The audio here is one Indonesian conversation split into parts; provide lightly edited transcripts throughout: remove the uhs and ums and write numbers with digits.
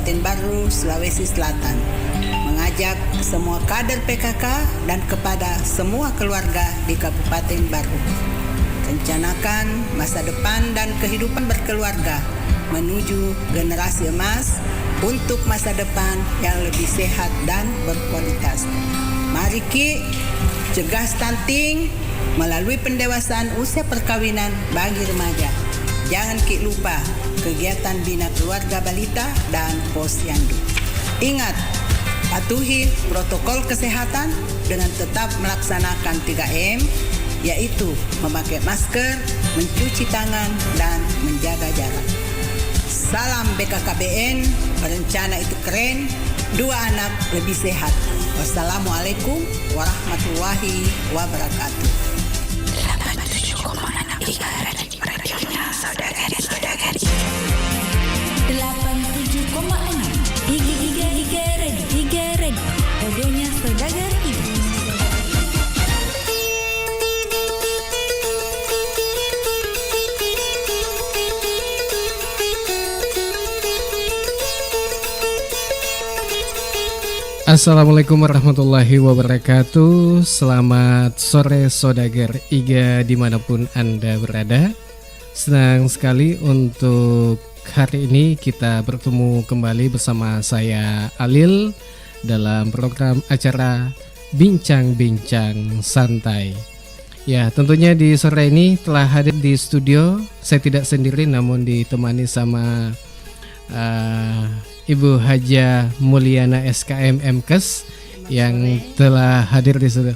Kabupaten Baru, Sulawesi Selatan, mengajak semua kader PKK dan kepada semua keluarga di Kabupaten Baru. Rencanakan masa depan dan kehidupan berkeluarga menuju generasi emas untuk masa depan yang lebih sehat dan berkualitas. Mari Ki, cegah stunting melalui pendewasaan usia perkawinan bagi remaja. Jangan Ki lupa kegiatan bina keluarga balita dan posyandu. Ingat, patuhi protokol kesehatan dengan tetap melaksanakan 3M, yaitu memakai masker, mencuci tangan, dan menjaga jarak. Salam BKKBN, berencana itu keren, 2 anak lebih sehat. Wassalamualaikum warahmatullahi wabarakatuh. 87,6 radionya saudara-saudari. 87,6 Iga Radio, radionya saudara-saudari. Assalamualaikum warahmatullahi wabarakatuh. Selamat sore saudagar Iga dimanapun Anda berada. Senang sekali untuk hari ini kita bertemu kembali bersama saya Alil dalam program acara Bincang-Bincang Santai. Ya, tentunya di sore ini telah hadir di studio. Saya tidak sendiri namun ditemani sama Ibu Haja Mulyana SKM MKes yang telah hadir di studio.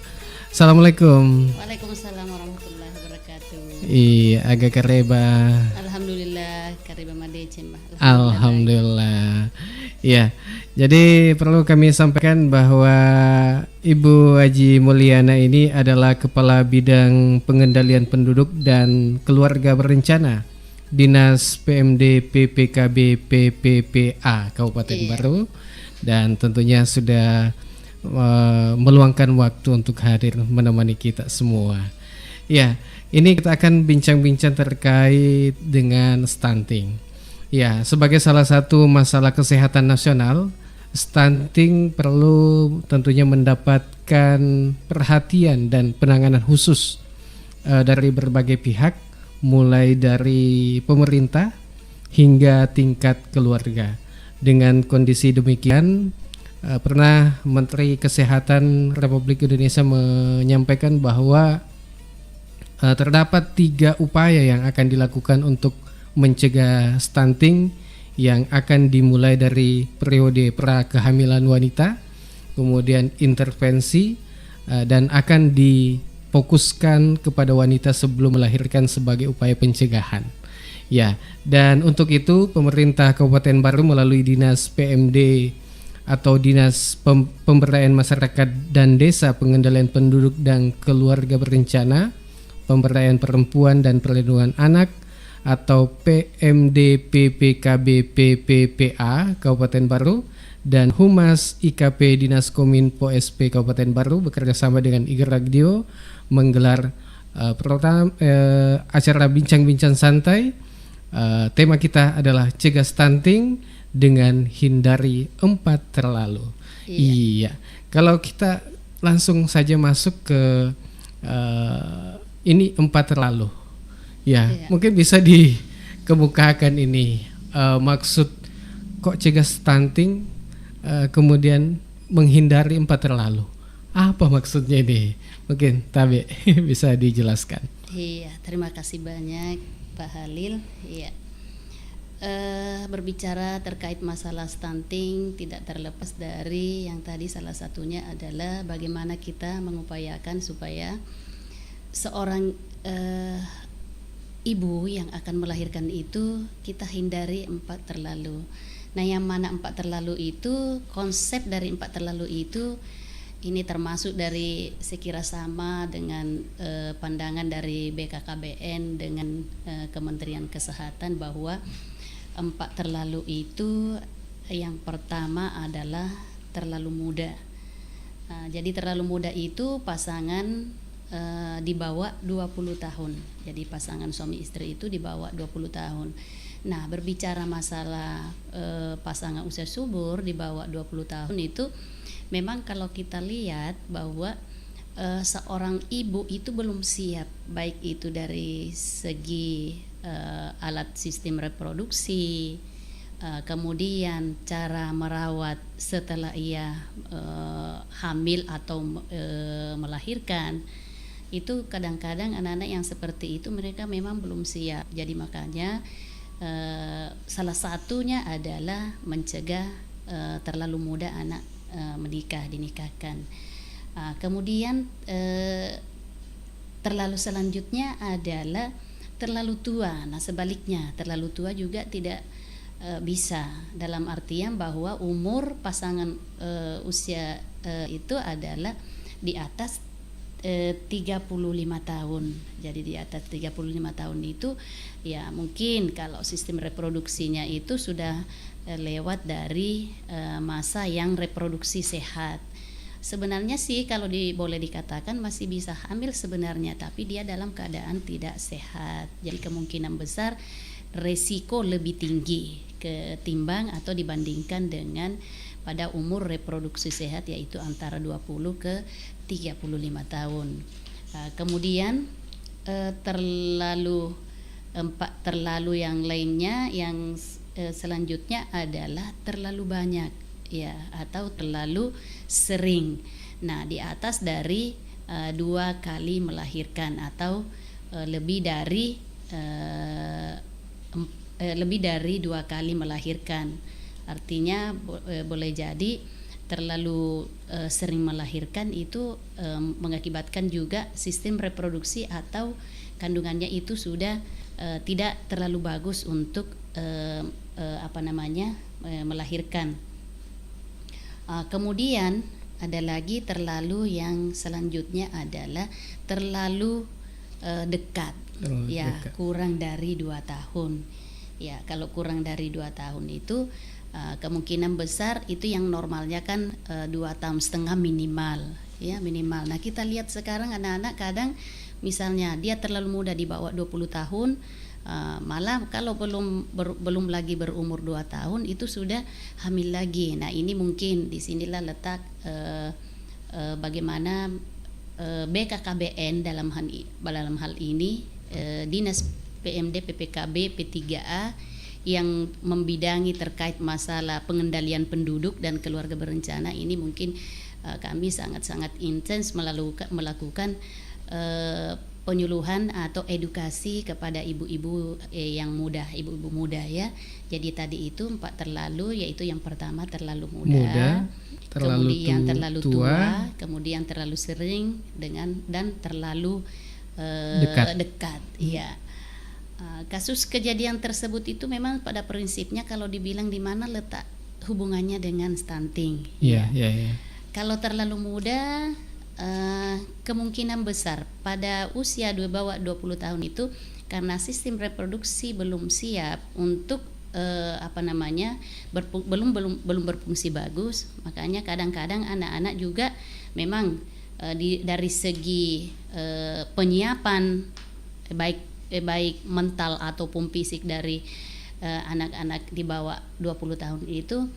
Assalamualaikum. Waalaikumsalam warahmatullahi wabarakatuh. Iya, agak kareba. Alhamdulillah, kareba madecen. Alhamdulillah. Iya. Jadi perlu kami sampaikan bahwa Ibu Haji Mulyana ini adalah Kepala Bidang Pengendalian Penduduk dan Keluarga Berencana Dinas PMD PPKB PPPA Kabupaten Baru, dan tentunya sudah meluangkan waktu untuk hadir menemani kita semua. Ya, ini kita akan bincang-bincang terkait dengan stunting. Ya, sebagai salah satu masalah kesehatan nasional, stunting perlu tentunya mendapatkan perhatian dan penanganan khusus dari berbagai pihak, mulai dari pemerintah hingga tingkat keluarga. Dengan kondisi demikian, pernah Menteri Kesehatan Republik Indonesia menyampaikan bahwa terdapat 3 upaya yang akan dilakukan untuk mencegah stunting, yang akan dimulai dari periode prakehamilan wanita, kemudian intervensi, dan akan difokuskan kepada wanita sebelum melahirkan sebagai upaya pencegahan. Ya, dan untuk itu pemerintah Kabupaten Baru melalui Dinas PMD atau Dinas Pemberdayaan Masyarakat dan Desa Pengendalian Penduduk dan Keluarga Berencana, Pemberdayaan Perempuan dan Perlindungan Anak atau PMD PPKB PPPA Kabupaten Baru, dan Humas IKP Dinas Kominfo SP Kabupaten Baru bekerjasama dengan Iga Radio menggelar program acara Bincang-Bincang Santai. Tema kita adalah cegah stunting dengan hindari 4 terlalu. Iya. Kalau kita langsung saja masuk ke ini 4 terlalu. Ya, mungkin bisa dikemukakan ini maksud kok cegah stunting kemudian menghindari 4 terlalu. Apa maksudnya ini? Mungkin Tabe bisa dijelaskan. Iya, terima kasih banyak Pak Halil. Iya. Berbicara terkait masalah stunting tidak terlepas dari yang tadi, salah satunya adalah bagaimana kita mengupayakan supaya seorang ibu yang akan melahirkan itu kita hindari 4 terlalu. Nah, yang mana 4 terlalu itu, konsep dari 4 terlalu itu ini termasuk dari sekira sama dengan pandangan dari BKKBN dengan Kementerian Kesehatan, bahwa 4 terlalu itu yang pertama adalah terlalu muda. Jadi terlalu muda itu pasangan di bawah 20 tahun. Jadi pasangan suami istri itu di bawah 20 tahun. Nah, berbicara masalah pasangan usia subur di bawah 20 tahun itu memang kalau kita lihat bahwa seorang ibu itu belum siap, baik itu dari segi alat sistem reproduksi, kemudian cara merawat setelah ia hamil atau melahirkan. Itu kadang-kadang anak-anak yang seperti itu mereka memang belum siap. Jadi makanya salah satunya adalah mencegah terlalu muda anak dinikahkan. Kemudian terlalu selanjutnya adalah terlalu tua. Nah, sebaliknya terlalu tua juga tidak bisa, dalam artian bahwa umur pasangan usia itu adalah di atas 35 tahun. Jadi di atas 35 tahun itu ya mungkin kalau sistem reproduksinya itu sudah lewat dari masa yang reproduksi sehat. Sebenarnya sih kalau boleh dikatakan masih bisa hamil sebenarnya, tapi dia dalam keadaan tidak sehat. Jadi kemungkinan besar resiko lebih tinggi ketimbang atau dibandingkan dengan pada umur reproduksi sehat, yaitu antara 20 ke 35 tahun. Kemudian terlalu yang lainnya yang selanjutnya adalah terlalu banyak ya, atau terlalu sering. Nah, di atas dari 2 kali melahirkan atau lebih dari 2 kali melahirkan. Artinya boleh jadi terlalu sering melahirkan itu mengakibatkan juga sistem reproduksi atau kandungannya itu sudah tidak terlalu bagus untuk melahirkan. Kemudian ada lagi terlalu yang selanjutnya adalah terlalu dekat, dekat. Kurang dari 2 tahun. Ya, kalau kurang dari 2 tahun itu kemungkinan besar itu yang normalnya kan 2,5 tahun minimal, ya minimal. Nah, kita lihat sekarang anak-anak kadang misalnya dia terlalu muda di bawah 20 tahun, malah kalau belum lagi berumur 2 tahun itu sudah hamil lagi. Nah, ini mungkin disinilah letak bagaimana BKKBN dalam hal ini Dinas PMD PPKB P3A yang membidangi terkait masalah pengendalian penduduk dan keluarga berencana ini mungkin kami sangat-sangat intens melakukan penyuluhan atau edukasi kepada ibu-ibu yang muda, ibu-ibu muda ya. Jadi tadi itu 4 terlalu, yaitu yang pertama terlalu muda, kemudian terlalu tua, kemudian terlalu sering dan terlalu dekat. Iya. Kasus kejadian tersebut itu memang pada prinsipnya kalau dibilang di mana letak hubungannya dengan stunting. Iya. Kalau terlalu muda, kemungkinan besar pada usia bawah 20 tahun itu karena sistem reproduksi belum siap untuk belum berfungsi bagus, makanya kadang-kadang anak-anak juga memang dari segi penyiapan baik mental ataupun fisik dari anak-anak di bawah 20 tahun itu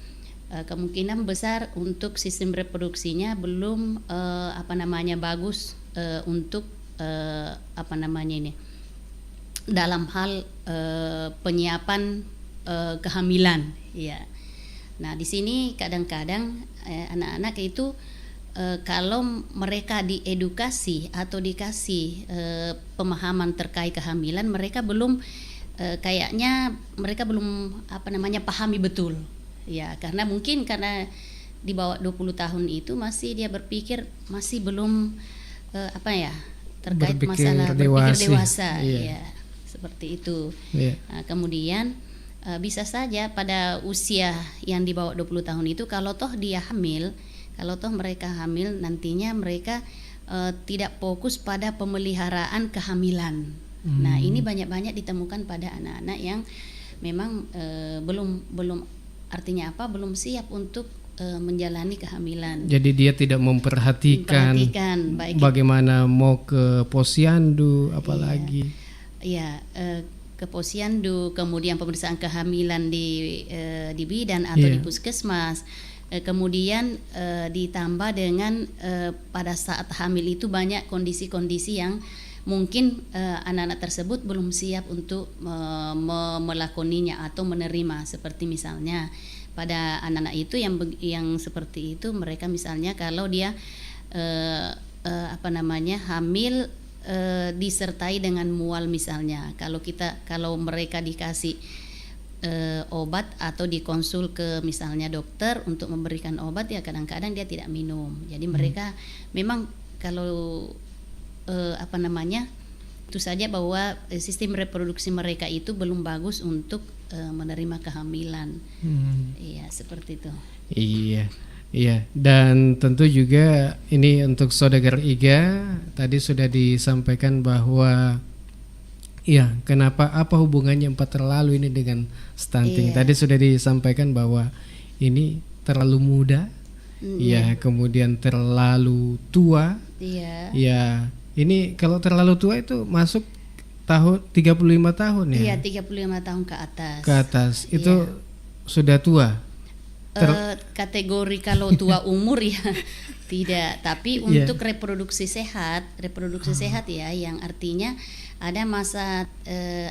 kemungkinan besar untuk sistem reproduksinya belum bagus untuk dalam hal penyiapan kehamilan ya. Nah, di sini kadang-kadang anak-anak itu kalau mereka diedukasi atau dikasih pemahaman terkait kehamilan, mereka belum pahami betul ya, karena di bawah 20 tahun itu masih dia berpikir masih belum terkait masalah berpikir dewasa ya, seperti itu. Nah, kemudian bisa saja pada usia yang di bawah 20 tahun itu kalau toh mereka hamil nantinya mereka tidak fokus pada pemeliharaan kehamilan. Nah, ini banyak-banyak ditemukan pada anak-anak yang memang belum siap untuk menjalani kehamilan. Jadi dia tidak memperhatikan bagaimana mau ke posyandu apalagi. Iya, ke posyandu, kemudian pemeriksaan kehamilan di bidan atau di puskesmas. Kemudian ditambah dengan pada saat hamil itu banyak kondisi-kondisi yang mungkin anak-anak tersebut belum siap untuk melakoninya atau menerima, seperti misalnya pada anak-anak itu yang seperti itu, mereka misalnya kalau dia hamil disertai dengan mual misalnya, kalau mereka dikasih obat atau dikonsul ke misalnya dokter untuk memberikan obat, ya kadang-kadang dia tidak minum. Jadi mereka memang kalau itu saja bahwa sistem reproduksi mereka itu belum bagus untuk menerima kehamilan. Iya, seperti itu. Iya, dan tentu juga ini untuk saudagar Iga tadi sudah disampaikan bahwa kenapa, apa hubungannya 4 terlalu ini dengan stunting? Tadi sudah disampaikan bahwa ini terlalu muda, kemudian terlalu tua. Iya. Ini kalau terlalu tua itu masuk tahun 35 tahun ya? Iya, 35 tahun ke atas. Ke atas itu sudah tua. Kategori kalau tua umur ya tidak, tapi untuk reproduksi sehat ya, yang artinya ada masa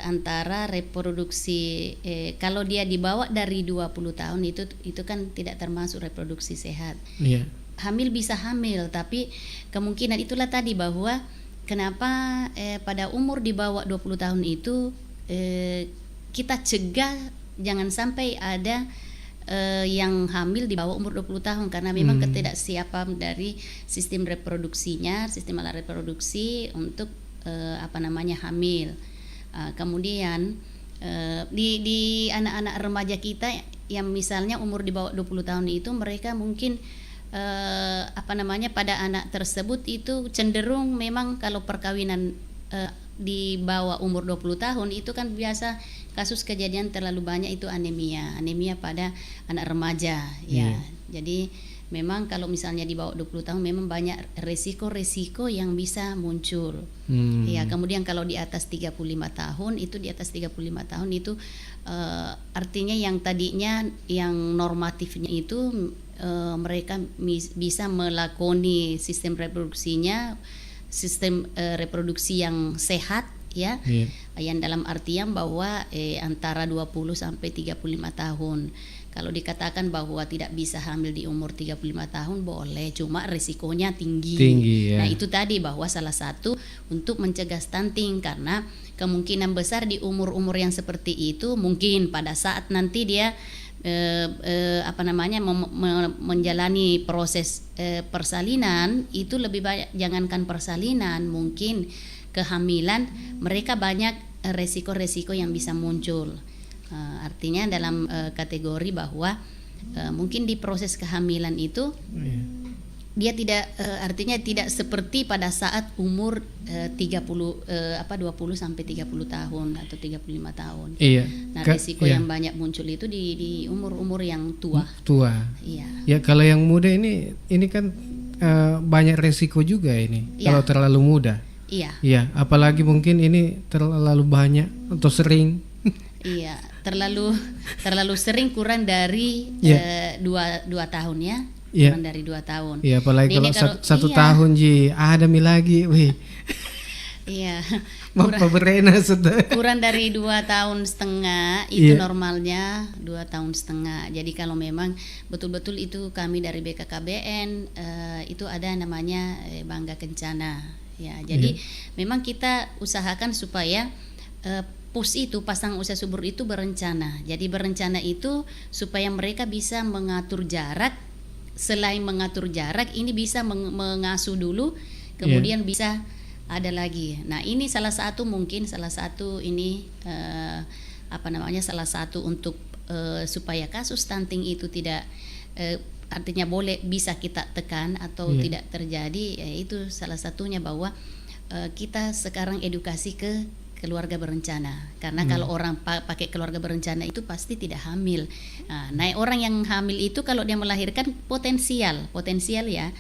antara reproduksi kalau dia dibawa dari 20 tahun itu kan tidak termasuk reproduksi sehat. Hamil bisa hamil, tapi kemungkinan itulah tadi bahwa kenapa pada umur di bawah 20 tahun itu kita cegah jangan sampai ada yang hamil di bawah umur 20 tahun, karena memang ketidaksiapan dari sistem reproduksinya, sistem alat reproduksi untuk hamil. Kemudian di anak-anak remaja kita yang misalnya umur di bawah 20 tahun itu, mereka mungkin pada anak tersebut itu cenderung memang kalau perkawinan di bawah umur 20 tahun itu kan biasa kasus kejadian terlalu banyak itu anemia pada anak remaja ya. Jadi memang kalau misalnya di bawah 20 tahun memang banyak resiko-resiko yang bisa muncul. Ya, kemudian kalau di atas 35 tahun itu artinya yang tadinya yang normatifnya itu mereka bisa melakoni sistem reproduksinya, sistem reproduksi yang sehat ya. Yang dalam artian bahwa antara 20 sampai 35 tahun. Kalau dikatakan bahwa tidak bisa hamil di umur 35 tahun boleh, cuma risikonya tinggi ya. Nah, itu tadi bahwa salah satu untuk mencegah stunting, karena kemungkinan besar di umur-umur yang seperti itu mungkin pada saat nanti dia menjalani proses persalinan itu lebih banyak, jangankan persalinan, mungkin kehamilan, mereka banyak resiko-resiko yang bisa muncul. Artinya dalam kategori bahwa mungkin di proses kehamilan itu dia tidak artinya tidak seperti pada saat umur 20 sampai 30 tahun atau 35 tahun. Nah, risiko yang banyak muncul itu di umur-umur yang tua. Ya, kalau yang muda ini kan banyak resiko juga ini. Kalau terlalu muda. Iya, apalagi mungkin ini terlalu banyak atau sering. Iya, terlalu sering, kurang dari 2 tahun ya. Kurang dari 2 tahun. Iya, apalagi kalau satu tahun ada lagi, wih. Iya. Kurang dari 2 tahun setengah itu normalnya 2 tahun setengah. Jadi kalau memang betul-betul itu kami dari BKKBN itu ada namanya Bangga Kencana. Ya, jadi memang kita usahakan supaya pasang usaha subur itu berencana. Jadi berencana itu supaya mereka bisa mengatur jarak. Selain mengatur jarak, ini bisa mengasuh dulu, kemudian bisa ada lagi. Nah, ini salah satu ini salah satu untuk supaya kasus stunting itu tidak artinya bisa kita tekan atau tidak terjadi. Itu salah satunya bahwa kita sekarang edukasi ke keluarga berencana, karena kalau orang pakai keluarga berencana itu pasti tidak hamil. Nah, orang yang hamil itu kalau dia melahirkan potensial ya.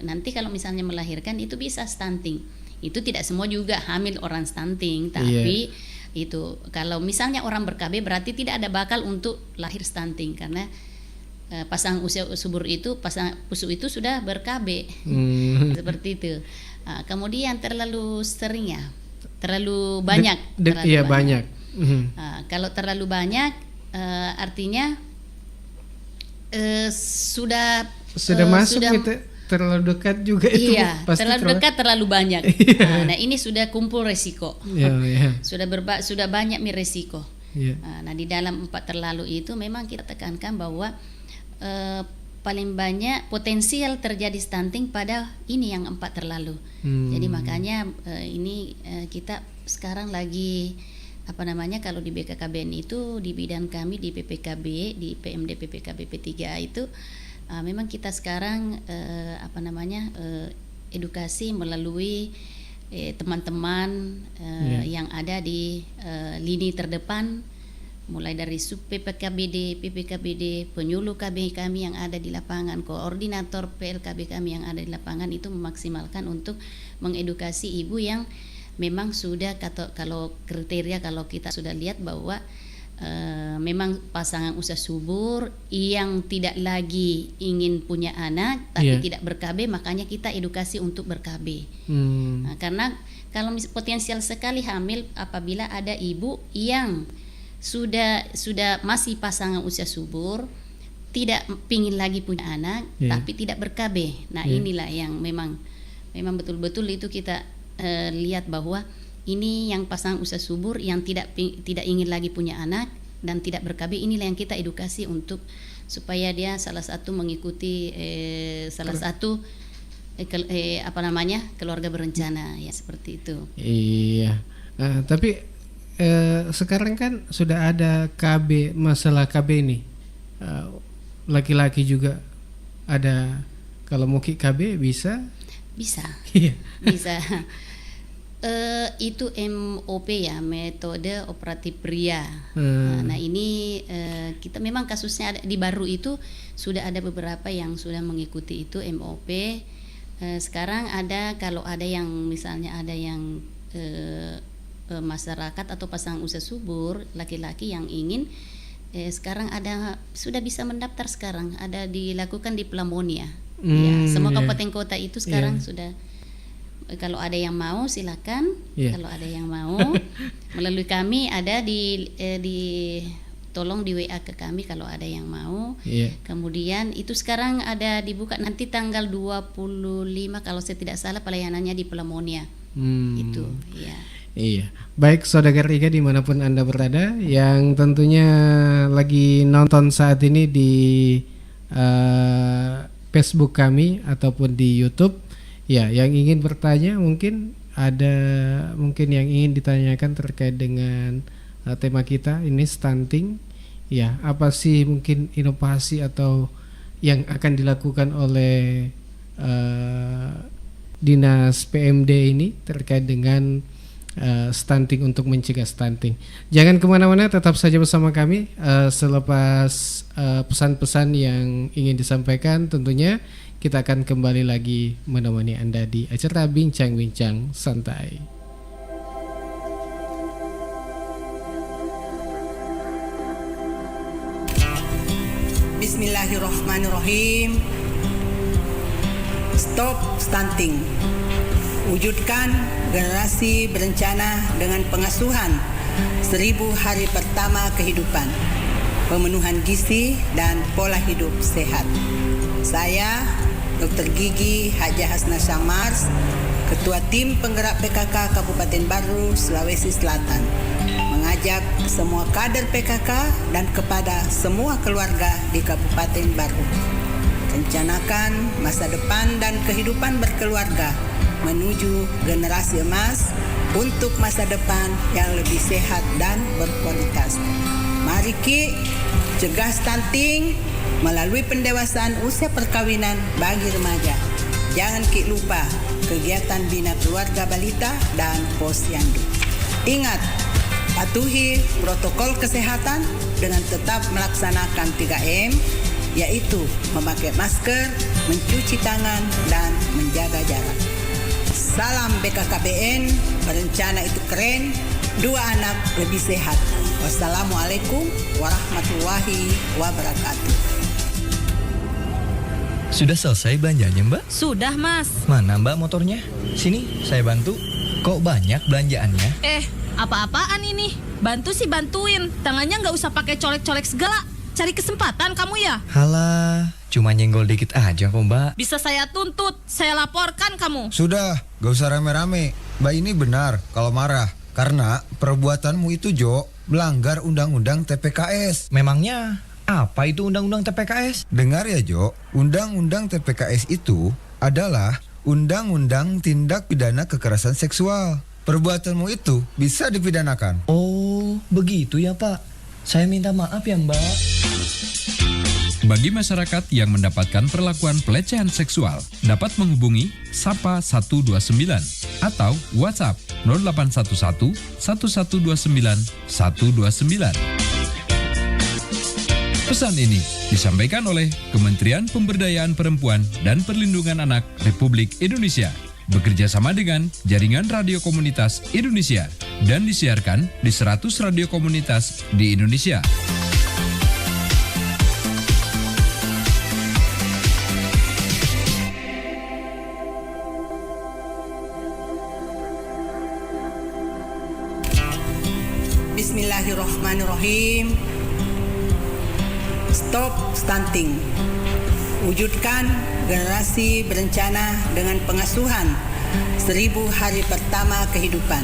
Nanti kalau misalnya melahirkan itu bisa stunting. Itu tidak semua juga hamil orang stunting, tapi Itu kalau misalnya orang ber-KB berarti tidak ada bakal untuk lahir stunting karena pasangan usia subur itu, pasangan pusu itu sudah ber-KB. Seperti itu. Kemudian terlalu sering ya, terlalu banyak. Iya banyak. Kalau terlalu banyak artinya sudah masuk gitu, terlalu dekat juga itu. Iya, pasti terlalu dekat, terlalu banyak. Nah, ini sudah kumpul resiko. Iya. Sudah banyak resiko. Iya. Nah, di dalam 4 terlalu itu memang kita tekankan bahwa paling banyak potensial terjadi stunting pada ini yang 4 terlalu. Jadi makanya ini kita sekarang lagi kalau di BKKBN itu di bidang kami di PPKB, di PMD PPKB P3A itu memang kita sekarang edukasi melalui teman-teman yang ada di lini terdepan, mulai dari sub PPKBD, PPKBD, penyuluh KB kami yang ada di lapangan, koordinator PLKB kami yang ada di lapangan, itu memaksimalkan untuk mengedukasi ibu yang memang sudah kalau kriteria, kalau kita sudah lihat bahwa memang pasangan usia subur yang tidak lagi ingin punya anak tapi tidak ber-KB, makanya kita edukasi untuk ber-KB. Nah, karena kalau potensial sekali hamil apabila ada ibu yang sudah masih pasangan usia subur, tidak pingin lagi punya anak tapi tidak ber-KB. Nah, inilah yang memang betul-betul itu kita lihat bahwa ini yang pasangan usia subur yang tidak ingin lagi punya anak dan tidak ber-KB, inilah yang kita edukasi untuk supaya dia salah satu mengikuti keluarga berencana ya, seperti itu. Iya. Tapi sekarang kan sudah ada KB, masalah KB ini laki-laki juga ada, kalau mau KB bisa. Iya. Bisa. Itu MOP ya, metode operatif pria. Nah ini kita memang kasusnya ada, di Baru itu sudah ada beberapa yang sudah mengikuti itu MOP. Sekarang ada, kalau ada yang misalnya ada yang masyarakat atau pasangan usia subur laki-laki yang ingin sekarang sudah bisa mendaftar, sekarang ada dilakukan di Pelamonia. Ya, semua kabupaten kota itu sekarang sudah. Kalau ada yang mau silakan. Kalau ada yang mau melalui kami ada tolong di WA ke kami kalau ada yang mau. Kemudian itu sekarang ada dibuka nanti tanggal 25 kalau saya tidak salah, pelayanannya di Pelamonia. Itu ya. Iya, baik Saudagar Iga dimanapun Anda berada, yang tentunya lagi nonton saat ini di Facebook kami ataupun di YouTube, ya, yang ingin bertanya mungkin yang ingin ditanyakan terkait dengan tema kita ini stunting, ya, apa sih mungkin inovasi atau yang akan dilakukan oleh Dinas PMD ini terkait dengan stunting, untuk mencegah stunting. Jangan kemana-mana, tetap saja bersama kami. Selepas pesan-pesan yang ingin disampaikan, tentunya kita akan kembali lagi menemani Anda di acara Bincang-Bincang Santai. Bismillahirrahmanirrahim. Stop stunting. Wujudkan generasi berencana dengan pengasuhan 1000 hari pertama kehidupan, pemenuhan gizi dan pola hidup sehat. Saya Dr. Gigi Hajah Hasna Syamars, Ketua Tim Penggerak PKK Kabupaten Baru, Sulawesi Selatan, mengajak semua kader PKK dan kepada semua keluarga di Kabupaten Baru, rencanakan masa depan dan kehidupan berkeluarga menuju generasi emas untuk masa depan yang lebih sehat dan berkualitas. Mari Ki cegah stunting melalui pendewasaan usia perkawinan bagi remaja. Jangan Ki lupa kegiatan bina keluarga balita dan posyandu. Ingat, patuhi protokol kesehatan dengan tetap melaksanakan 3M, yaitu memakai masker, mencuci tangan, dan menjaga jarak. Salam BKKBN, berencana itu keren, dua anak lebih sehat. Wassalamualaikum warahmatullahi wabarakatuh. Sudah selesai belanjanya, Mbak? Sudah, Mas. Mana Mbak motornya? Sini, saya bantu. Kok banyak belanjaannya? Apa-apaan ini? Bantu sih bantuin. Tangannya nggak usah pakai colek-colek segala. Cari kesempatan kamu ya? Halah, cuma nyenggol dikit aja kok, Mbak. Bisa saya tuntut, saya laporkan kamu. Sudah, gak usah rame-rame. Mbak ini benar kalau marah. Karena perbuatanmu itu, Jo, melanggar Undang-Undang TPKS. Memangnya apa itu Undang-Undang TPKS? Dengar ya, Jo. Undang-Undang TPKS itu adalah Undang-Undang Tindak Pidana Kekerasan Seksual. Perbuatanmu itu bisa dipidanakan. Oh, begitu ya, Pak. Saya minta maaf ya, Mbak. Bagi masyarakat yang mendapatkan perlakuan pelecehan seksual, dapat menghubungi Sapa 129 atau WhatsApp 0811 1129 129. Pesan ini disampaikan oleh Kementerian Pemberdayaan Perempuan dan Perlindungan Anak Republik Indonesia, bekerja sama dengan Jaringan Radio Komunitas Indonesia dan disiarkan di 100 radio komunitas di Indonesia. Bismillahirrahmanirrahim. Stop stunting. Wujudkan generasi berencana dengan pengasuhan 1000 hari pertama kehidupan,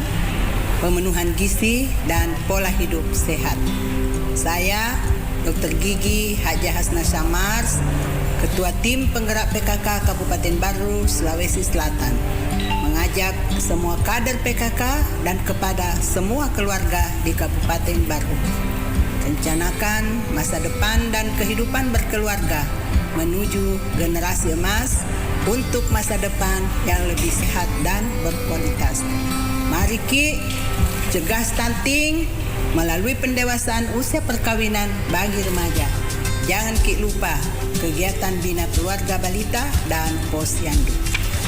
pemenuhan gizi dan pola hidup sehat. Saya, Dr. Gigi Hajah Hasna Syamars, Ketua Tim Penggerak PKK Kabupaten Baru, Sulawesi Selatan, mengajak semua kader PKK dan kepada semua keluarga di Kabupaten Baru. Rencanakan masa depan dan kehidupan berkeluarga menuju generasi emas untuk masa depan yang lebih sehat dan berkualitas. Mari Ki, cegah stunting melalui pendewasaan usia perkawinan bagi remaja. Jangan Ki lupa kegiatan bina keluarga balita dan posyandu.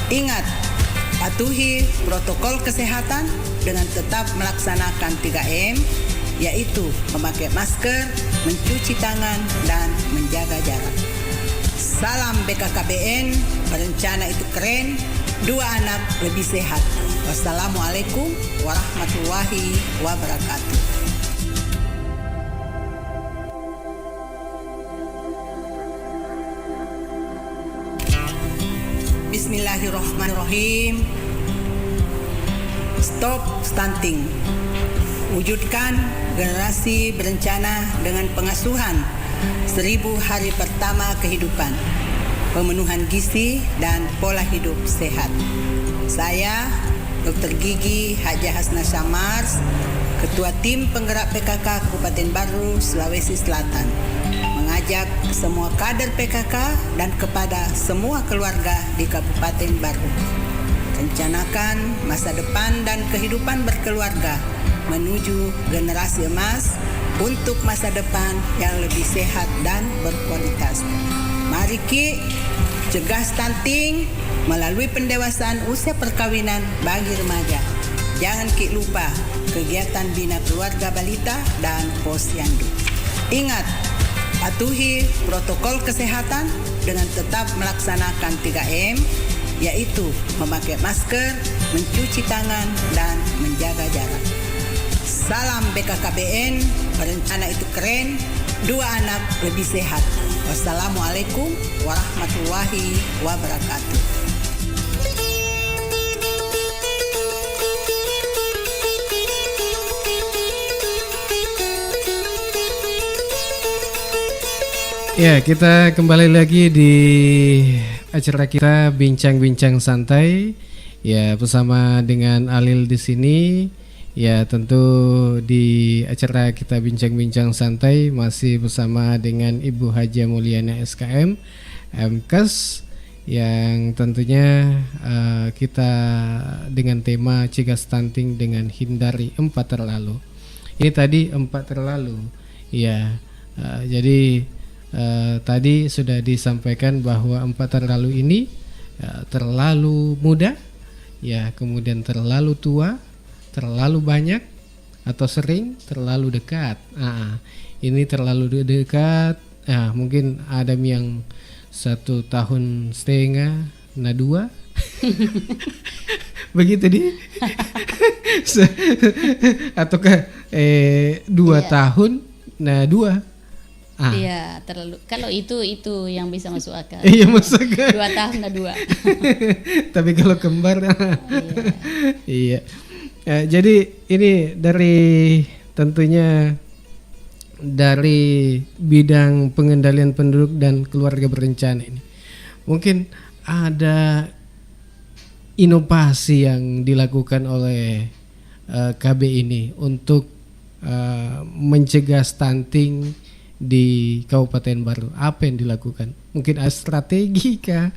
Ingat, patuhi protokol kesehatan dengan tetap melaksanakan 3M, yaitu memakai masker, mencuci tangan, dan menjaga jarak. Salam BKKBN, berencana itu keren, dua anak lebih sehat. Wassalamualaikum warahmatullahi wabarakatuh. Bismillahirrahmanirrahim. Stop stunting. Wujudkan generasi berencana dengan pengasuhan 1000 hari pertama kehidupan, pemenuhan gizi dan pola hidup sehat. Saya, Dr. Gigi Hajah Hasna Syamars, Ketua Tim Penggerak PKK Kabupaten Baru, Sulawesi Selatan, mengajak semua kader PKK dan kepada semua keluarga di Kabupaten Baru. Rencanakan masa depan dan kehidupan berkeluarga menuju generasi emas untuk masa depan yang lebih sehat dan berkualitas. Mari Ki, cegah stunting melalui pendewasaan usia perkawinan bagi remaja. Jangan Ki lupa kegiatan bina keluarga balita dan posyandu. Ingat, patuhi protokol kesehatan dengan tetap melaksanakan 3M, yaitu memakai masker, mencuci tangan, dan menjaga jarak. Salam BKKBN, berencana itu keren, dua anak lebih sehat. Wassalamualaikum warahmatullahi wabarakatuh. Ya, kita kembali lagi di acara kita Bincang-Bincang Santai. Ya, bersama dengan Alil di sini. Ya, tentu di acara kita Bincang-Bincang Santai masih bersama dengan Ibu Hajah Mulyana SKM MKes, yang tentunya kita dengan tema cegah stunting dengan hindari 4 terlalu. Ini tadi 4 terlalu. Ya, jadi tadi sudah disampaikan bahwa 4 terlalu ini terlalu muda, ya, kemudian terlalu tua, terlalu banyak, atau sering, terlalu dekat. Ini terlalu dekat. Mungkin ada yang 1,5 tahun, nah 2. Begitu dia. Ataukah 2 tahun, nah 2. Iya, terlalu. Kalau itu yang bisa masuk akal. Iya, masuk akal. 2 tahun lah 2. Tapi kalau kembar, iya. Jadi ini tentunya dari bidang pengendalian penduduk dan keluarga berencana ini. Mungkin ada inovasi yang dilakukan oleh KB ini untuk mencegah stunting di Kabupaten Baru. Apa yang dilakukan? Mungkin ada strategi kah?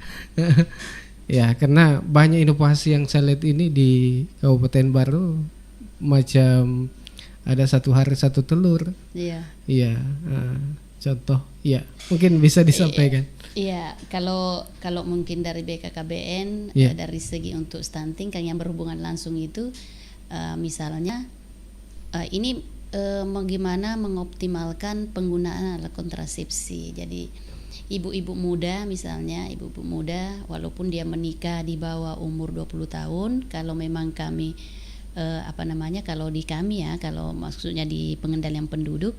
Ya, karena banyak inovasi yang saya lihat ini di Kabupaten Baru, macam ada 1 hari 1 telur. Iya. Iya, contoh. Iya, mungkin bisa disampaikan. Iya, kalau mungkin dari BKKBN dari segi untuk stunting kan yang berhubungan langsung itu misalnya ini bagaimana mengoptimalkan penggunaan alat kontrasepsi. Jadi ibu-ibu muda misalnya, ibu-ibu muda walaupun dia menikah di bawah umur 20 tahun, kalau memang kami kalau di kami ya, kalau maksudnya di pengendalian penduduk,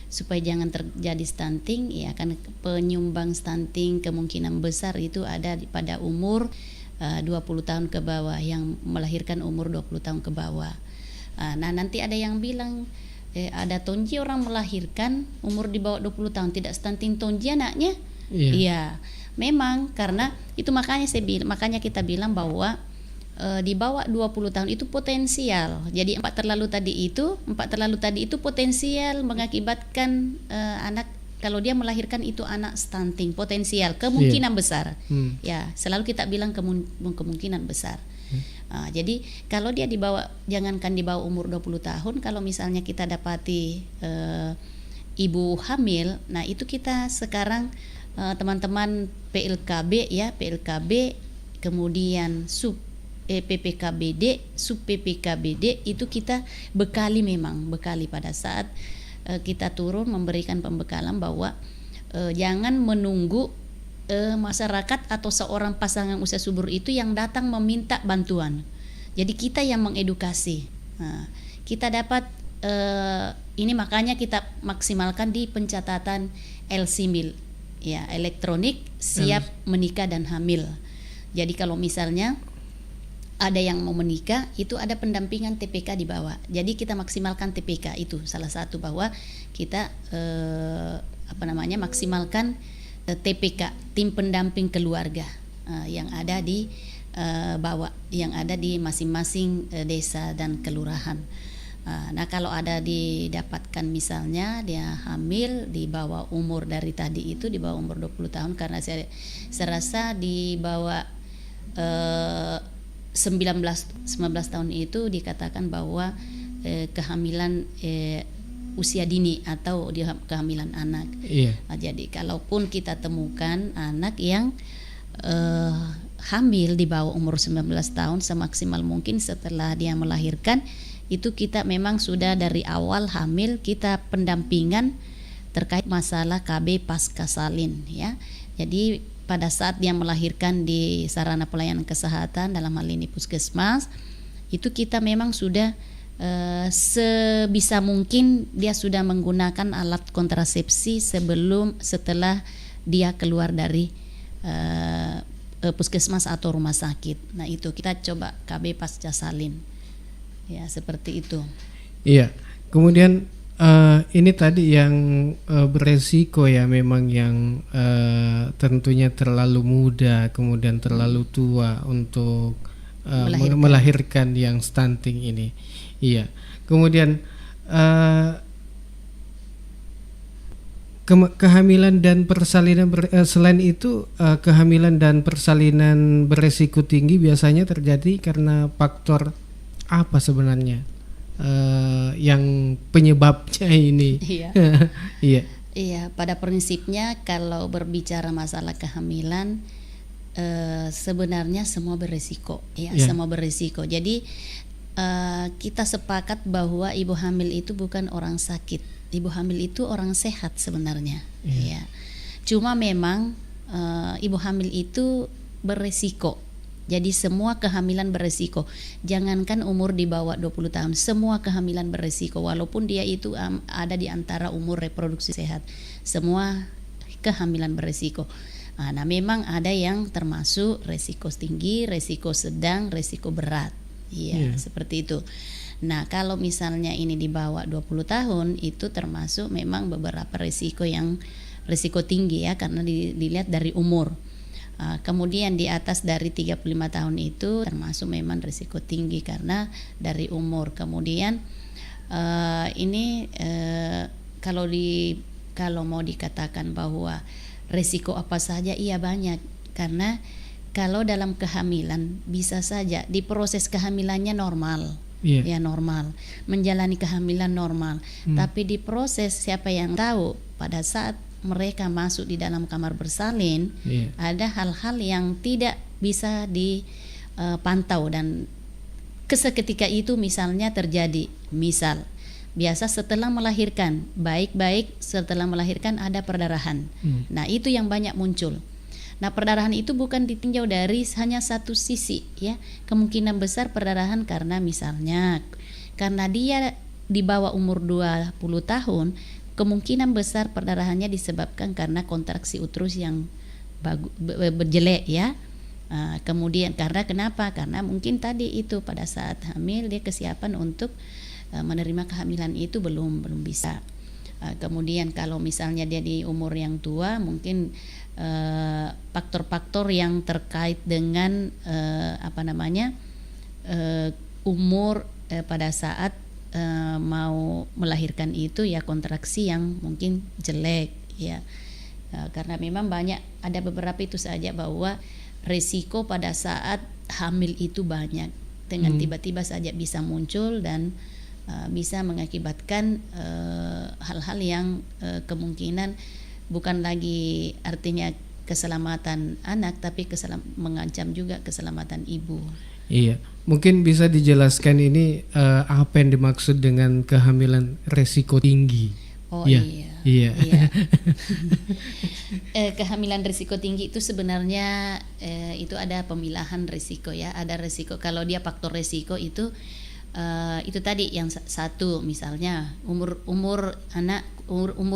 supaya jangan terjadi stunting, ya kan penyumbang stunting kemungkinan besar itu ada pada umur 20 tahun ke bawah, yang melahirkan umur 20 tahun ke bawah. Nah, nanti ada yang bilang ada tonji orang melahirkan umur di bawah 20 tahun tidak stunting tonji anaknya. Iya. Memang karena itu makanya kita bilang bahwa di bawah 20 tahun itu potensial. Jadi 4 terlalu tadi itu potensial mengakibatkan anak, kalau dia melahirkan itu anak stunting, potensial, kemungkinan besar. Ya, selalu kita bilang kemungkinan besar. Jadi kalau dia jangankan di bawah umur 20 tahun, kalau misalnya kita dapati ibu hamil, nah itu kita sekarang teman-teman PLKB kemudian PPKBD, sub PPKBD itu kita bekali pada saat kita turun memberikan pembekalan bahwa jangan menunggu masyarakat atau seorang pasangan usia subur itu yang datang meminta bantuan. Jadi kita yang mengedukasi. Kita dapat ini makanya kita maksimalkan di pencatatan LSIMIL, ya, elektronik siap menikah dan hamil. Jadi kalau misalnya ada yang mau menikah, itu ada pendampingan TPK di bawah. Jadi kita maksimalkan TPK, itu salah satu bahwa kita maksimalkan TPK, tim pendamping keluarga, yang ada di bawah, yang ada di masing-masing desa dan kelurahan. Nah, kalau ada didapatkan misalnya dia hamil di bawah umur dari tadi itu, di bawah umur 20 tahun, karena saya rasa di bawah 19 tahun itu dikatakan bahwa kehamilan usia dini atau kehamilan anak. Jadi kalaupun kita temukan anak yang hamil di bawah umur 19 tahun, semaksimal mungkin setelah dia melahirkan, itu kita memang sudah dari awal hamil kita pendampingan terkait masalah KB pasca salin, ya. Jadi pada saat dia melahirkan di sarana pelayanan kesehatan, dalam hal ini puskesmas, itu kita memang sudah sebisa mungkin dia sudah menggunakan alat kontrasepsi setelah dia keluar dari puskesmas atau rumah sakit. Nah, itu kita coba KB pasca salin, ya, seperti itu. Iya. Kemudian ini tadi yang beresiko, ya, memang yang tentunya terlalu muda kemudian terlalu tua untuk melahirkan yang stunting ini. Iya. Kemudian kehamilan dan persalinan selain itu kehamilan dan persalinan beresiko tinggi biasanya terjadi karena faktor apa sebenarnya yang penyebabnya ini? Iya. Iya. Iya, pada prinsipnya kalau berbicara masalah kehamilan sebenarnya semua beresiko, ya, semua beresiko. Jadi kita sepakat bahwa ibu hamil itu bukan orang sakit. Ibu hamil itu orang sehat sebenarnya. Ya. Cuma memang ibu hamil itu beresiko. Jadi semua kehamilan beresiko. Jangankan umur di bawah 20 tahun, semua kehamilan beresiko. Walaupun dia itu ada di antara umur reproduksi sehat, semua kehamilan beresiko. Nah, memang ada yang termasuk resiko tinggi, resiko sedang, resiko berat. Iya, seperti itu. Nah, kalau misalnya ini di bawah 20 tahun itu termasuk memang beberapa resiko yang resiko tinggi ya, karena dilihat dari umur. Kemudian di atas dari 35 tahun itu termasuk memang resiko tinggi karena dari umur. Kemudian kalau mau dikatakan bahwa resiko apa saja, iya banyak, karena kalau dalam kehamilan bisa saja di proses kehamilannya normal, ya normal, menjalani kehamilan normal, tapi di proses siapa yang tahu pada saat mereka masuk di dalam kamar bersalin, ada hal-hal yang tidak bisa dipantau dan seketika itu misalnya terjadi, biasa setelah melahirkan, baik-baik setelah melahirkan ada perdarahan. Nah, itu yang banyak muncul. Nah, perdarahan itu bukan ditinjau dari hanya satu sisi ya. Kemungkinan besar perdarahan karena misalnya karena dia di bawah umur 20 tahun, kemungkinan besar perdarahannya disebabkan karena kontraksi uterus yang berjelek ya. Kemudian karena kenapa? Karena mungkin tadi itu pada saat hamil dia kesiapan untuk menerima kehamilan itu belum bisa. Kemudian kalau misalnya dia di umur yang tua, mungkin faktor-faktor yang terkait dengan umur pada saat mau melahirkan itu ya, kontraksi yang mungkin jelek ya. Karena memang ada beberapa itu saja bahwa resiko pada saat hamil itu banyak, dengan tiba-tiba saja bisa muncul dan bisa mengakibatkan hal-hal yang kemungkinan bukan lagi artinya keselamatan anak, tapi mengancam juga keselamatan ibu. Iya, mungkin bisa dijelaskan ini apa yang dimaksud dengan kehamilan resiko tinggi? Oh iya. Kehamilan risiko tinggi itu sebenarnya itu ada pemilahan risiko ya. Ada risiko, kalau dia faktor risiko itu tadi yang satu, misalnya umur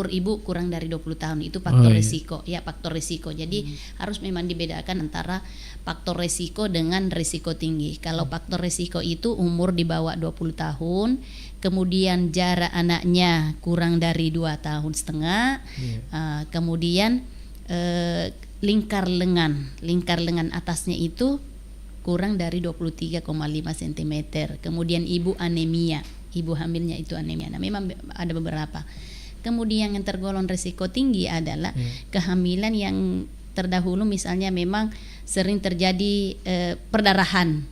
ibu kurang dari 20 tahun, itu faktor risiko ya, faktor risiko. Jadi harus memang dibedakan antara faktor risiko dengan risiko tinggi. Kalau faktor risiko itu umur di bawah 20 tahun, kemudian jarak anaknya kurang dari 2,5 tahun, kemudian lingkar lengan atasnya itu kurang dari 23,5 cm. Kemudian ibu anemia, ibu hamilnya itu anemia. Nah, memang ada beberapa. Kemudian yang tergolong risiko tinggi adalah kehamilan yang terdahulu, misalnya memang sering terjadi perdarahan.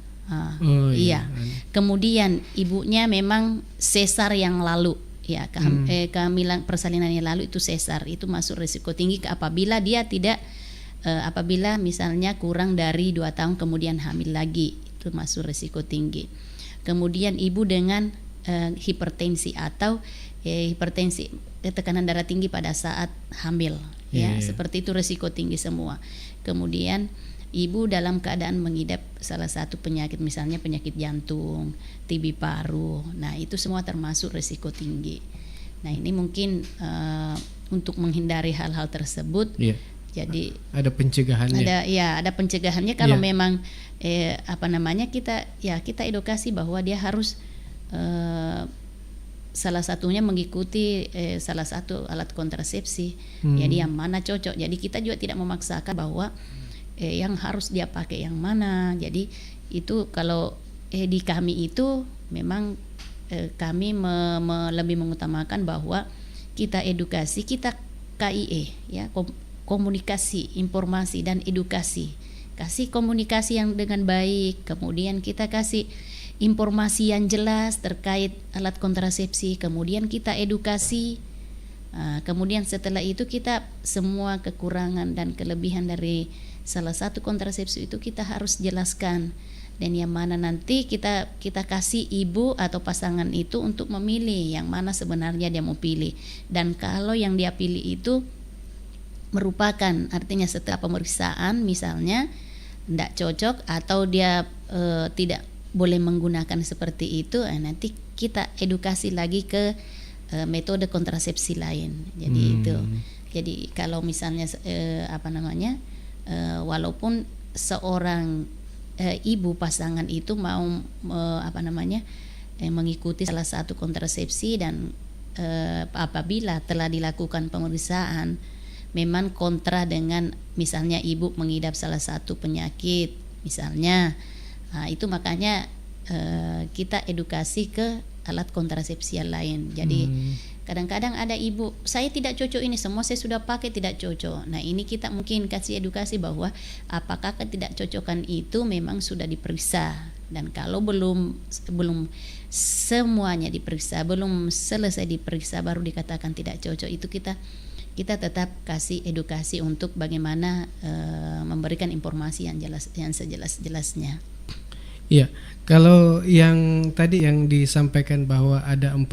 Kemudian ibunya memang sesar yang lalu, ya, kehamilan persalinan yang lalu itu sesar, itu masuk risiko tinggi apabila dia tidak apabila misalnya kurang dari 2 tahun kemudian hamil lagi, itu masuk risiko tinggi. Kemudian ibu dengan hipertensi atau hipertensi, tekanan darah tinggi pada saat hamil, seperti itu risiko tinggi semua. Kemudian ibu dalam keadaan mengidap salah satu penyakit, misalnya penyakit jantung, TB paru. Nah, itu semua termasuk risiko tinggi. Nah, ini mungkin untuk menghindari hal-hal tersebut, jadi ada pencegahannya. Ada pencegahannya kalau memang kita edukasi bahwa dia harus salah satunya mengikuti salah satu alat kontrasepsi. Jadi yang mana cocok. Jadi kita juga tidak memaksakan bahwa yang harus dia pakai yang mana. Jadi itu kalau di kami itu memang kami lebih mengutamakan bahwa kita edukasi, kita KIE ya, komunikasi, informasi dan edukasi. Kasih komunikasi yang dengan baik, kemudian kita kasih informasi yang jelas terkait alat kontrasepsi, kemudian kita edukasi. Kemudian setelah itu kita semua kekurangan dan kelebihan dari salah satu kontrasepsi itu kita harus jelaskan. dan yang mana nanti kita kasih ibu atau pasangan itu untuk memilih yang mana sebenarnya dia mau pilih. Dan kalau yang dia pilih itu merupakan, artinya setelah pemeriksaan misalnya tidak cocok atau dia tidak boleh menggunakan seperti itu, nanti kita edukasi lagi ke metode kontrasepsi lain. Jadi itu. Jadi kalau misalnya walaupun seorang ibu pasangan itu mau mengikuti salah satu kontrasepsi dan apabila telah dilakukan pemeriksaan memang kontra dengan misalnya ibu mengidap salah satu penyakit misalnya, itu makanya kita edukasi ke alat kontrasepsi yang lain. Jadi kadang-kadang ada ibu, saya tidak cocok ini, semua saya sudah pakai tidak cocok. Nah ini kita mungkin kasih edukasi bahwa apakah ketidakcocokan itu memang sudah diperiksa, dan kalau belum semuanya diperiksa, belum selesai diperiksa baru dikatakan tidak cocok, itu kita tetap kasih edukasi untuk bagaimana memberikan informasi yang jelas, yang sejelas-jelasnya. Iya, kalau yang tadi yang disampaikan bahwa ada 4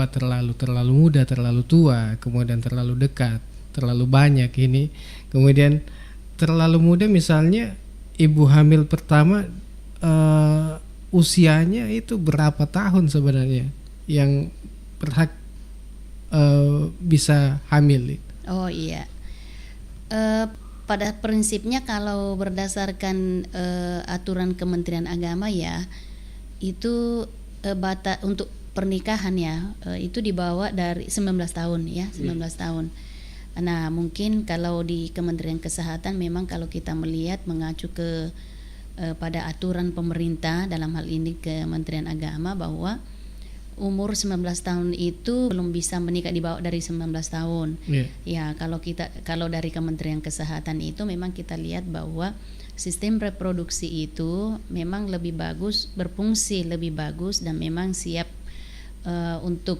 terlalu muda, terlalu tua, kemudian terlalu dekat, terlalu banyak ini, kemudian terlalu muda misalnya ibu hamil pertama usianya itu berapa tahun sebenarnya yang berhak bisa hamil? Oh iya. Pada prinsipnya kalau berdasarkan aturan Kementerian Agama ya, itu batas untuk pernikahan ya, itu dibawa dari 19 tahun ya, 19 tahun. Nah, mungkin kalau di Kementerian Kesehatan memang kalau kita melihat mengacu ke pada aturan pemerintah, dalam hal ini Kementerian Agama, bahwa umur 19 tahun itu belum bisa menikah di bawah dari 19 tahun. Ya, kalau dari Kementerian Kesehatan itu memang kita lihat bahwa sistem reproduksi itu memang lebih bagus, berfungsi lebih bagus, dan memang siap untuk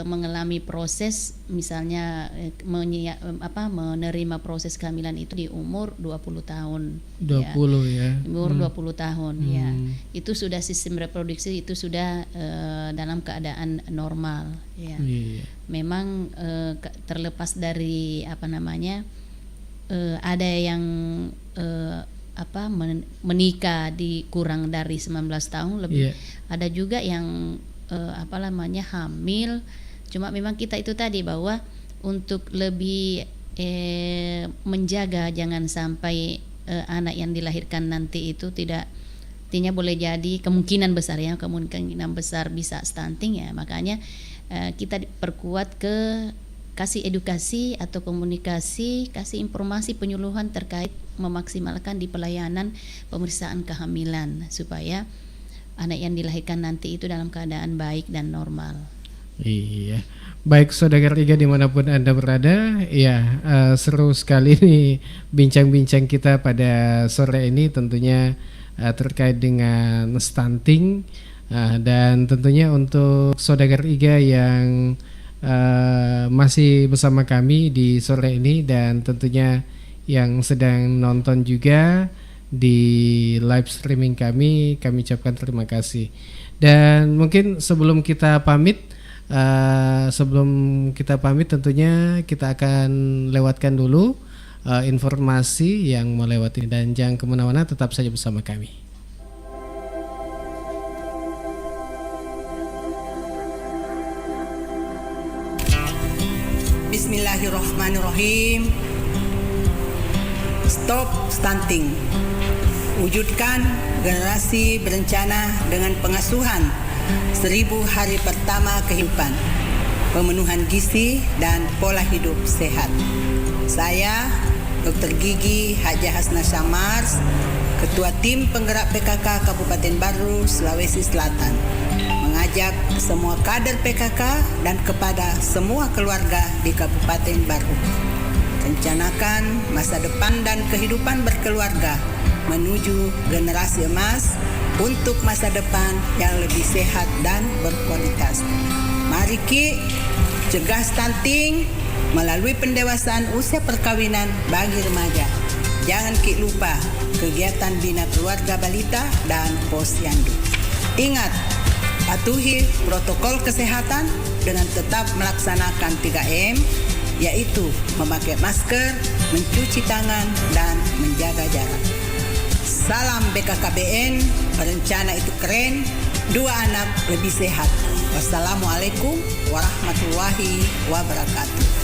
mengalami proses misalnya menerima proses kehamilan itu di umur 20 tahun. 20 ya. Umur 20 tahun ya. Itu sudah sistem reproduksi itu sudah dalam keadaan normal ya. Memang terlepas dari ada yang menikah di kurang dari 19 tahun lebih. Ada juga yang hamil, cuma memang kita itu tadi bahwa untuk lebih menjaga jangan sampai anak yang dilahirkan nanti itu artinya boleh jadi kemungkinan besar bisa stunting ya, makanya kita perkuat kasih edukasi atau komunikasi, kasih informasi penyuluhan terkait memaksimalkan di pelayanan pemeriksaan kehamilan supaya anak yang dilahirkan nanti itu dalam keadaan baik dan normal. Iya, baik saudara Iga dimanapun Anda berada, ya seru sekali nih bincang-bincang kita pada sore ini, tentunya terkait dengan stunting, dan tentunya untuk saudara Iga yang masih bersama kami di sore ini, dan tentunya yang sedang nonton juga di live streaming kami ucapkan terima kasih. Dan mungkin sebelum kita pamit tentunya kita akan lewatkan dulu informasi yang melewati, dan jangan kemana-mana, tetap saja bersama kami. Bismillahirrahmanirrahim. Stop stunting. Wujudkan generasi berencana dengan pengasuhan 1000 hari pertama kehidupan, pemenuhan gizi dan pola hidup sehat. Saya Dr. Gigi Haja Hasna Syamars, Ketua Tim Penggerak PKK Kabupaten Baru, Sulawesi Selatan, mengajak semua kader PKK dan kepada semua keluarga di Kabupaten Baru, rencanakan masa depan dan kehidupan berkeluarga menuju generasi emas untuk masa depan yang lebih sehat dan berkualitas. Mari Ki, cegah stunting melalui pendewasaan usia perkawinan bagi remaja. jangan lupa kegiatan bina keluarga balita dan posyandu. Ingat, patuhi protokol kesehatan dengan tetap melaksanakan 3M, yaitu memakai masker, mencuci tangan, dan menjaga jarak. Salam BKKBN, berencana itu keren, 2 anak lebih sehat. Wassalamualaikum warahmatullahi wabarakatuh.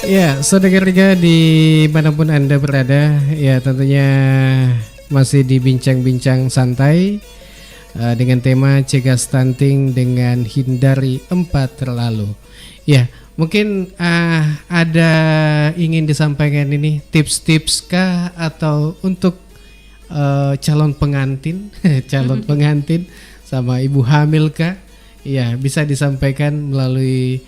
Ya, saudara-saudara dimanapun Anda berada, ya tentunya masih di bincang-bincang santai dengan tema cegah stunting dengan hindari 4 terlalu. Ya, mungkin ada ingin disampaikan ini tips-tips kah atau untuk calon pengantin, calon pengantin sama ibu hamil kah? Ya, bisa disampaikan melalui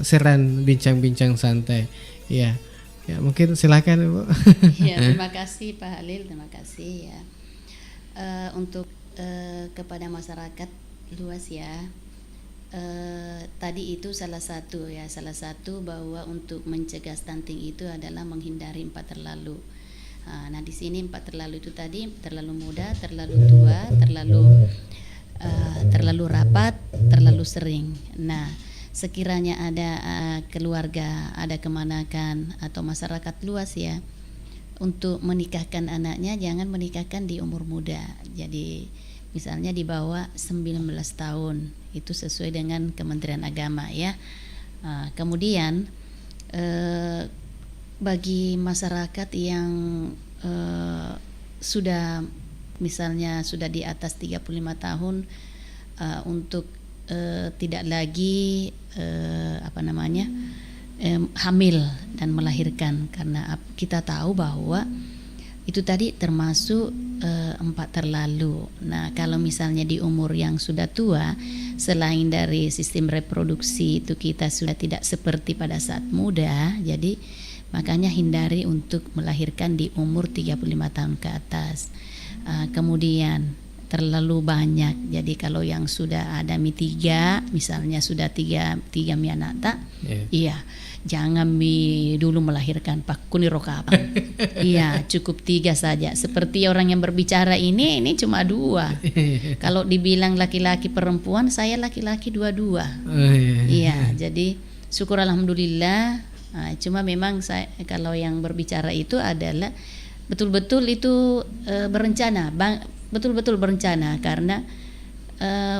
siaran bincang-bincang santai. Ya, ya mungkin silakan Ibu. Ya, terima kasih Pak Halil, terima kasih ya. Untuk kepada masyarakat luas ya. Tadi itu salah satu bahwa untuk mencegah stunting itu adalah menghindari 4 terlalu. Nah di sini 4 terlalu itu tadi terlalu muda, terlalu tua, terlalu rapat, terlalu sering. Nah sekiranya ada keluarga, ada kemanakan atau masyarakat luas ya, untuk menikahkan anaknya jangan menikahkan di umur muda. Jadi misalnya di bawah 19 tahun, itu sesuai dengan Kementerian Agama ya. Kemudian bagi masyarakat yang sudah misalnya sudah di atas 35 tahun, untuk tidak lagi hamil dan melahirkan, karena kita tahu bahwa itu tadi termasuk 4 terlalu. Nah kalau misalnya di umur yang sudah tua, selain dari sistem reproduksi itu kita sudah tidak seperti pada saat muda, jadi makanya hindari untuk melahirkan di umur 35 tahun ke atas. Kemudian terlalu banyak. Jadi kalau yang sudah ada misalnya sudah tiga mianata, iya, jangan dulu melahirkan Pak Kuni Rokapang. Iya, cukup 3 saja. Seperti orang yang berbicara ini cuma 2. Kalau dibilang laki-laki perempuan, saya laki-laki 2. Iya, jadi syukur alhamdulillah. Cuma memang saya kalau yang berbicara itu adalah betul-betul itu berencana. Betul-betul berencana karena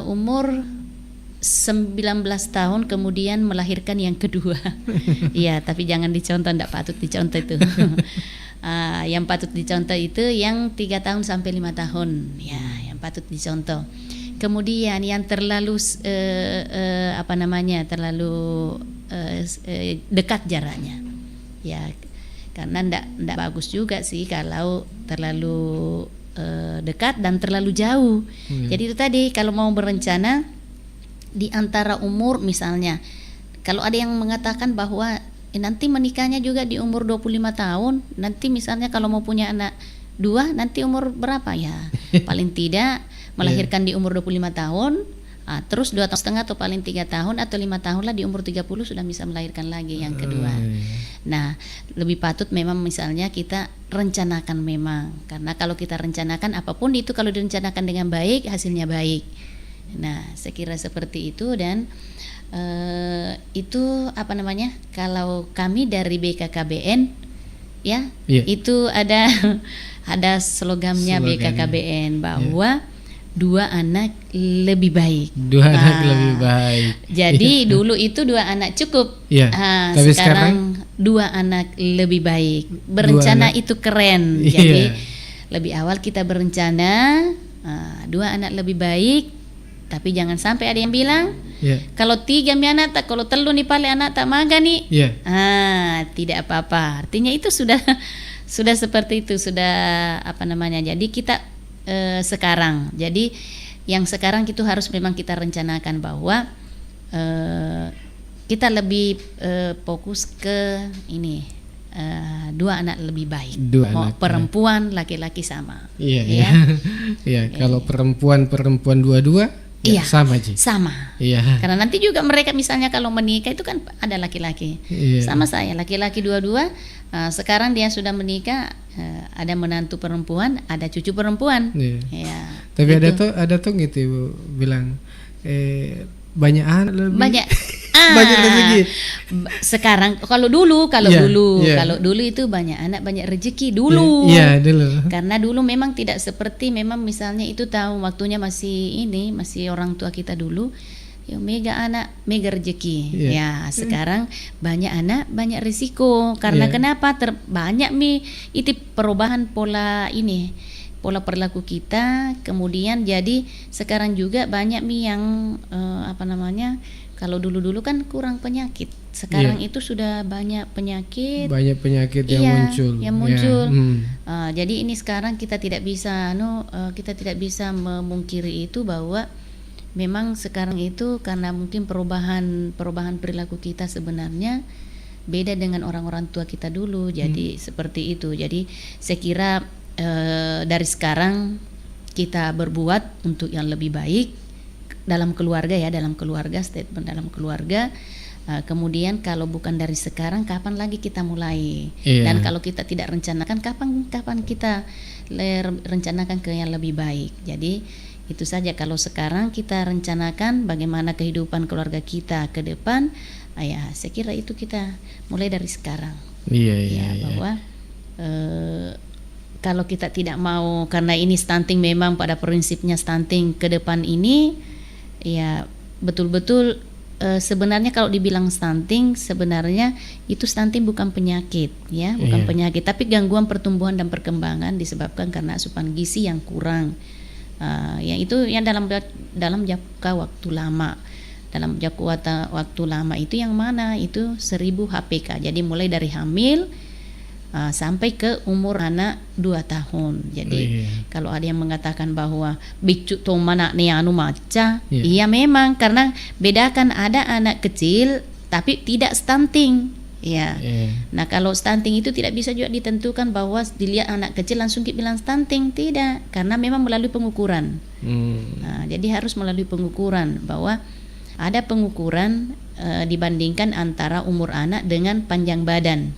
umur 19 tahun kemudian melahirkan yang kedua. Iya, tapi jangan dicontoh, enggak patut dicontoh itu. Yang patut dicontoh itu yang 3 tahun sampai 5 tahun. Ya, yang patut dicontoh. Kemudian yang terlalu terlalu dekat jaraknya. Ya, karena enggak bagus juga sih kalau terlalu dekat dan terlalu jauh. Jadi itu tadi kalau mau berencana di antara umur, misalnya kalau ada yang mengatakan bahwa nanti menikahnya juga di umur 25 tahun, nanti misalnya kalau mau punya anak 2 nanti umur berapa ya? Paling tidak melahirkan di umur 25 tahun, terus 2,5 tahun atau paling 3 tahun atau 5 tahun lah, di umur 30 sudah bisa melahirkan lagi yang kedua. Nah, lebih patut memang misalnya kita rencanakan memang, karena kalau kita rencanakan apapun itu, kalau direncanakan dengan baik hasilnya baik. Nah, saya kira seperti itu. Dan itu kalau kami dari BKKBN ya, itu ada slogannya BKKBN bahwa 2 anak lebih baik. 2 anak lebih baik. Jadi dulu itu 2 anak cukup. Tapi sekarang 2 anak lebih baik. Berencana itu keren. Jadi lebih awal kita berencana 2 anak lebih baik. Tapi jangan sampai ada yang bilang kalau 3 anak tak, kalau telu nih pale anak tak maga nih. Tidak apa-apa. Artinya itu sudah seperti itu, sudah Jadi kita sekarang. Jadi yang sekarang itu harus memang kita rencanakan bahwa kita lebih fokus ke ini dua anak lebih baik. Mau anak, perempuan, laki-laki sama. Iya, Ya. Iya, kalau perempuan dua-dua ya Iya, sama aja. sama. Iya. Karena nanti juga mereka misalnya kalau menikah itu kan ada laki-laki. Iya. Sama saya, laki-laki dua-dua. Sekarang dia sudah menikah, ada menantu perempuan, ada cucu perempuan. Iya. Ya, Tapi gitu. ada tuh gitu Ibu bilang banyak anak lebih. Banyak Banyak rezeki. Sekarang kalau dulu Iya, iya. kalau dulu itu banyak anak banyak rezeki dulu. Iya, dulu. Karena dulu memang tidak seperti memang misalnya itu tahu waktunya masih orang tua kita dulu. Ya, mega anak mega rezeki. Iya. Ya, sekarang banyak anak banyak risiko. Karena Iya. kenapa banyak itu perubahan pola perilaku kita, kemudian jadi sekarang juga banyak yang kalau dulu kan kurang penyakit, sekarang itu sudah banyak penyakit. Banyak penyakit yang Iya, muncul. yang muncul. Ya, Jadi ini sekarang kita tidak bisa memungkiri itu bahwa memang sekarang itu karena mungkin perubahan perilaku kita sebenarnya beda dengan orang-orang tua kita dulu. Jadi seperti itu. Jadi saya kira dari sekarang kita berbuat untuk yang lebih baik dalam keluarga statement dalam keluarga. Kemudian kalau bukan dari sekarang, kapan lagi kita mulai? Iya. Dan kalau kita tidak rencanakan, kapan kita rencanakan ke yang lebih baik? Jadi itu saja, kalau sekarang kita rencanakan bagaimana kehidupan keluarga kita ke depan, ya saya kira itu kita mulai dari sekarang. Iya. Bahwa kalau kita tidak mau, karena ini stunting memang pada prinsipnya stunting ke depan ini, ya betul-betul sebenarnya kalau dibilang stunting, sebenarnya itu stunting bukan penyakit, ya, bukan penyakit, tapi gangguan pertumbuhan dan perkembangan disebabkan karena asupan gizi yang kurang. Yang dalam jangka waktu lama. Dalam jangka waktu lama itu yang mana? Itu 1000 HPK. Jadi mulai dari hamil sampai ke umur anak 2 tahun. Jadi kalau ada yang mengatakan bahwa bicu to mana nih anu maca, iya memang, karena bedakan ada anak kecil tapi tidak stunting. Ya. Nah, kalau stunting itu tidak bisa juga ditentukan bahwa dilihat anak kecil langsung kita bilang stunting, tidak, karena memang melalui pengukuran. Nah, jadi harus melalui pengukuran, bahwa ada pengukuran dibandingkan antara umur anak dengan panjang badan.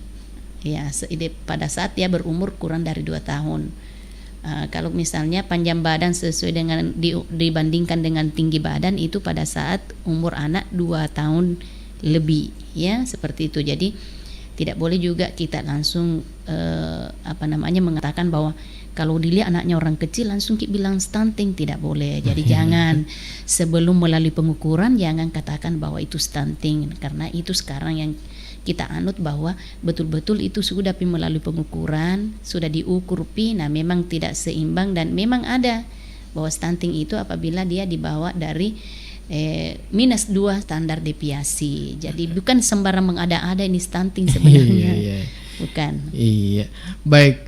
Ya, pada saat dia berumur kurang dari 2 tahun. Kalau misalnya panjang badan sesuai dengan dibandingkan dengan tinggi badan itu pada saat umur anak 2 tahun lebih, ya, seperti itu. Jadi tidak boleh juga kita langsung mengatakan bahwa kalau dilihat anaknya orang kecil langsung kita bilang stunting, tidak boleh. Jadi jangan, sebelum melalui pengukuran jangan katakan bahwa itu stunting, karena itu sekarang yang kita anut bahwa betul-betul itu sudah melalui pengukuran, sudah diukur nah memang tidak seimbang, dan memang ada bahwa stunting itu apabila dia dibawa dari -2 standar deviasi. Jadi bukan sembarang mengada-ada ini stunting sebenarnya. Bukan. Iya. Baik,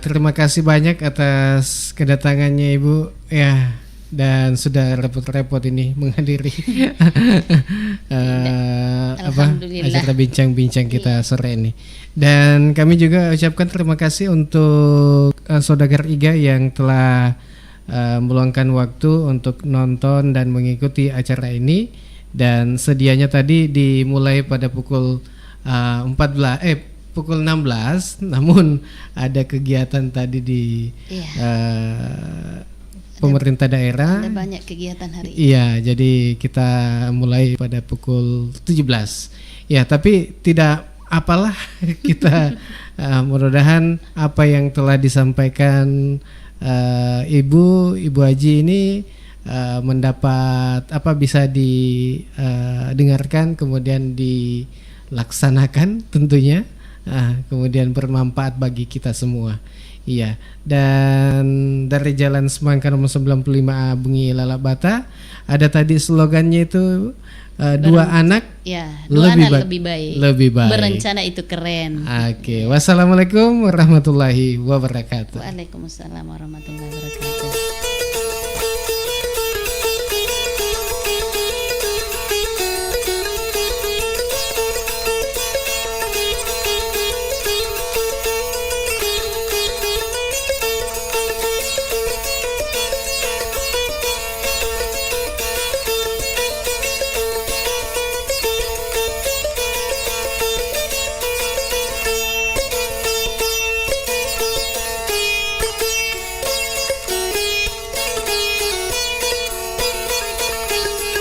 terima kasih banyak atas kedatangannya Ibu, ya, dan sudah repot-repot ini menghadiri acara bincang-bincang kita sore ini. Dan kami juga ucapkan terima kasih untuk Saudagar Iga yang telah meluangkan waktu untuk nonton dan mengikuti acara ini. Dan sedianya tadi dimulai pada pukul 16, namun ada kegiatan tadi di pemerintah daerah. Ada banyak kegiatan hari ini. Iya, jadi kita mulai pada pukul 17. Ya, tapi tidak apalah kita mudah-mudahan apa yang telah disampaikan Ibu Haji ini mendapat bisa didengarkan, kemudian dilaksanakan tentunya, kemudian bermanfaat bagi kita semua. Iya, dan dari Jalan Semangka nomor 95A Bungi Lalabata ada tadi slogannya itu 2 anak, ya, 2 anak lebih baik. Berencana itu keren. Oke, wassalamualaikum warahmatullahi wabarakatuh. Waalaikumsalam warahmatullahi wabarakatuh.